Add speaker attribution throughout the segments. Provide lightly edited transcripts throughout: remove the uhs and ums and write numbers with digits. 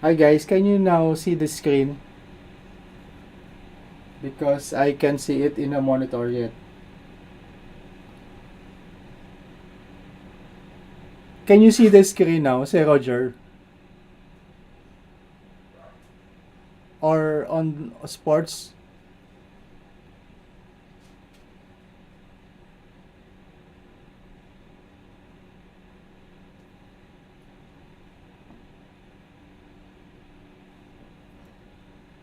Speaker 1: Hi guys, can you now see the screen? Because I can see it in a monitor yet. Can you see the screen now, Sir Roger? Or on sports?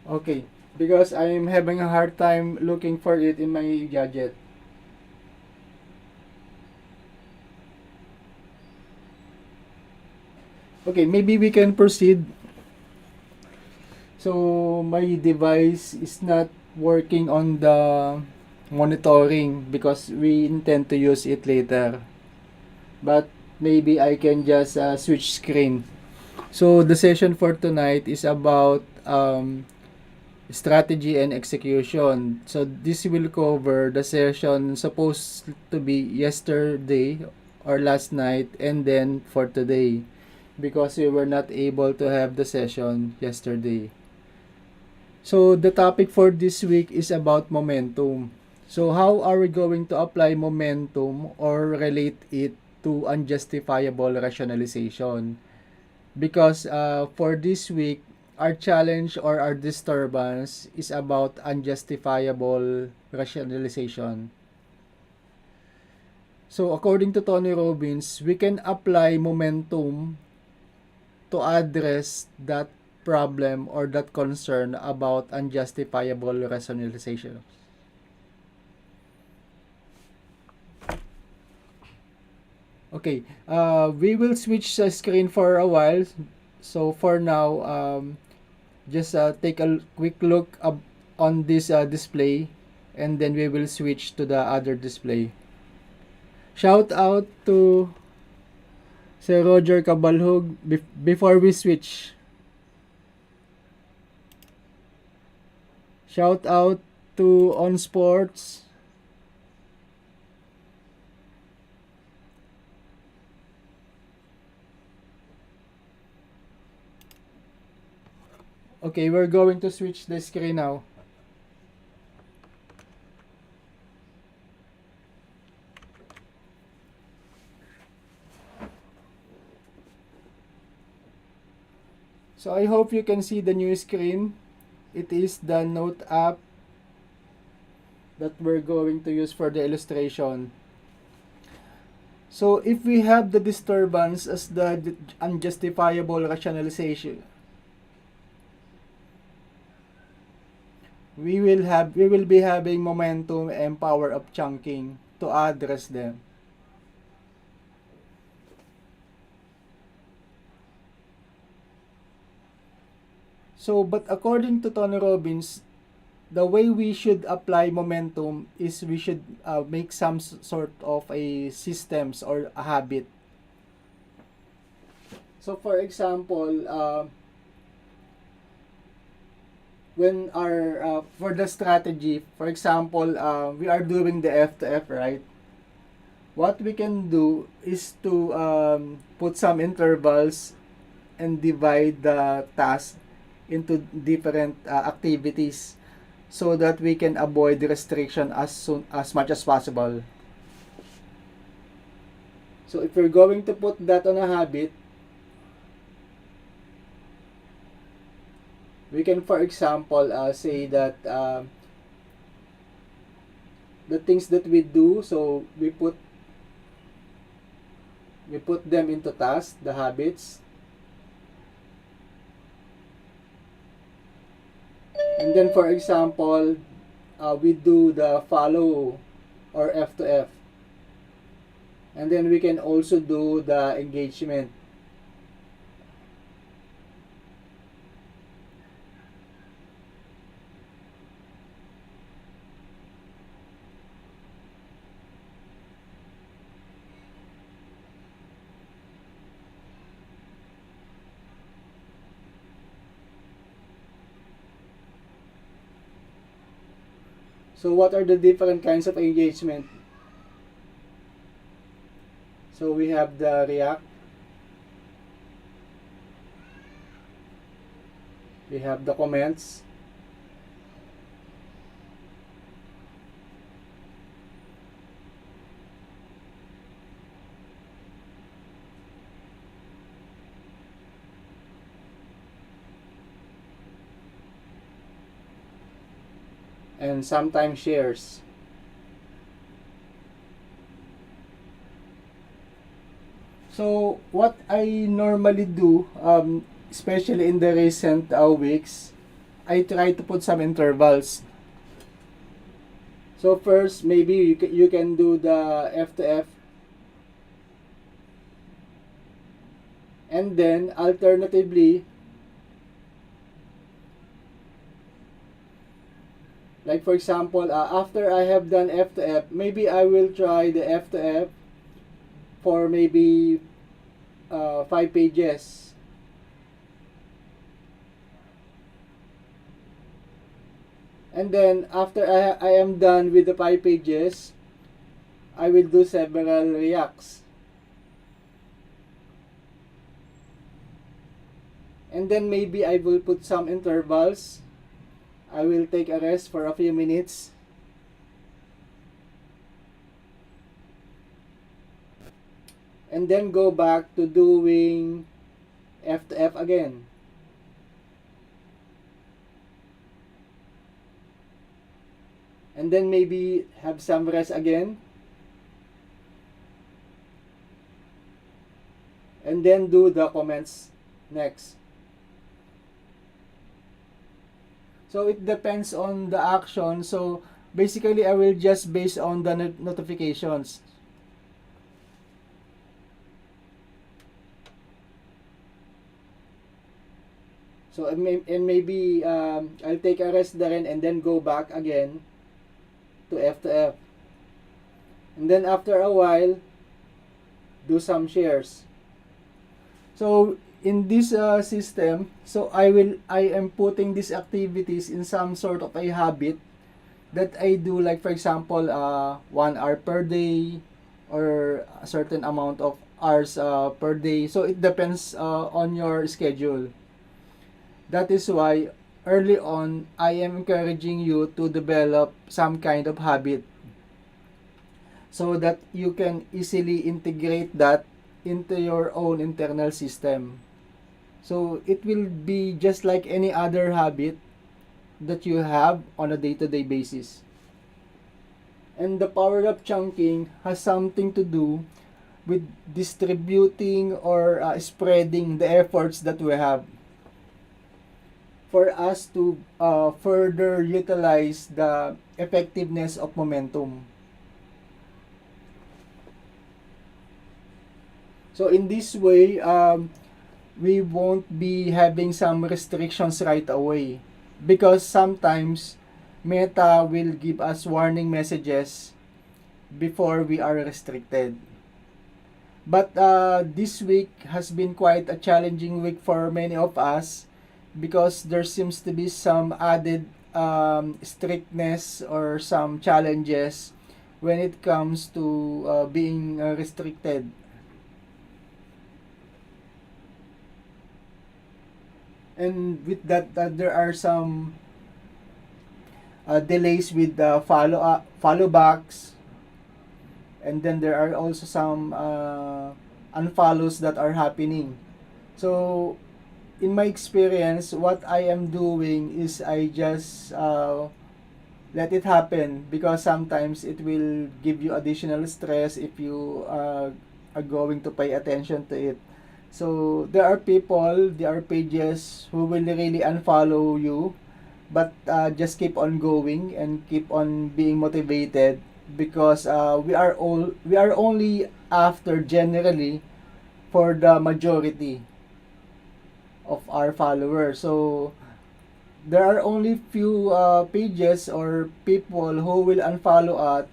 Speaker 1: Okay, because I'm having a hard time looking for it in my gadget. Okay, maybe we can proceed. So my device is not working on the monitoring because we intend to use it later. But maybe I can just switch screen. So the session for tonight is about strategy and execution. So this will cover the session supposed to be yesterday or last night and then for today because we were not able to have the session yesterday. So the topic for this week is about momentum. So how are we going to apply momentum or relate it to unjustifiable rationalization? Because for this week, our challenge or our disturbance is about unjustifiable rationalization. So according to Tony Robbins, we can apply momentum to address that problem or that concern about unjustifiable rationalization. Okay, we will switch the screen for a while. So for now, just take a quick look on this display and then we will switch to the other display. Shout out to Sir Roger Cabalhog before we switch. Shout out to On Sports. Okay, we're going to switch the screen now. So I hope you can see the new screen. It is the Note app that we're going to use for the illustration. So if we have the disturbance as the unjustifiable rationalization, we will be having momentum and power of chunking to address them. So but according to Tony Robbins, the way we should apply momentum is we should make some sort of a systems or a habit. So for example, when our for the strategy, for example, we are doing the F to F, right? What we can do is to put some intervals and divide the task into different activities so that we can avoid the restriction as much as possible. So if we're going to put that on a habit, we can, for example, say that the things that we do, so we put them into tasks, the habits, and then for example, we do the follow or F to F, and then we can also do the engagement. So what are the different kinds of engagement? So we have the react, We have the comments. And sometimes shares. So what I normally do, especially in the recent weeks, I try to put some intervals. So first, maybe you can do the F to F. And then, alternatively, like for example, after I have done F to F, maybe I will try the F to F for maybe 5 pages. And then after I am done with the 5 pages, I will do several reacts. And then maybe I will put some intervals. I will take a rest for a few minutes. And then go back to doing F to F again. And then maybe have some rest again. And then do the comments next. So it depends on the action. So basically I will just base on the notifications. So and maybe I'll take a rest there and then go back again to F to F. And then after a while, do some shares. So in this system, so I am putting these activities in some sort of a habit that I do, like for example 1 hour per day or a certain amount of hours per day. So it depends on your schedule. That is why early on I am encouraging you to develop some kind of habit so that you can easily integrate that into your own internal system. So it will be just like any other habit that you have on a day-to-day basis. And the power of chunking has something to do with distributing or spreading the efforts that we have for us to further utilize the effectiveness of momentum. So in this way, we won't be having some restrictions right away, because sometimes Meta will give us warning messages before we are restricted. But this week has been quite a challenging week for many of us, because there seems to be some added strictness or some challenges when it comes to being restricted. And with that, there are some delays with follow backs, and then there are also some unfollows that are happening. So in my experience, what I am doing is I just let it happen, because sometimes it will give you additional stress if you are going to pay attention to it. So there are people, there are pages who will really unfollow you, but just keep on going and keep on being motivated, because we are only after generally for the majority of our followers. So there are only few pages or people who will unfollow us,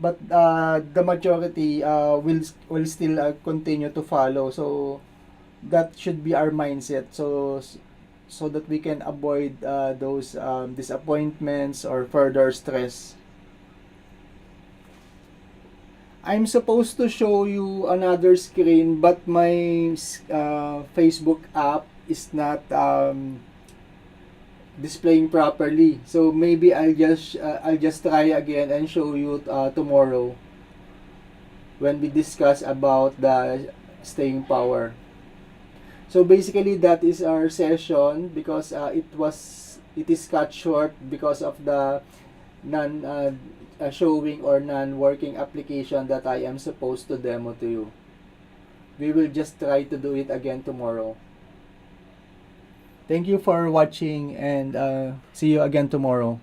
Speaker 1: but the majority will still continue to follow. So that should be our mindset, so that we can avoid those disappointments or further stress. I'm supposed to show you another screen, but my Facebook app is not displaying properly. So maybe I'll just try again and show you tomorrow when we discuss about the staying power. So basically that is our session because it is cut short because of the non showing or non-working application that I am supposed to demo to you. We will just try to do it again tomorrow. Thank you for watching and see you again tomorrow.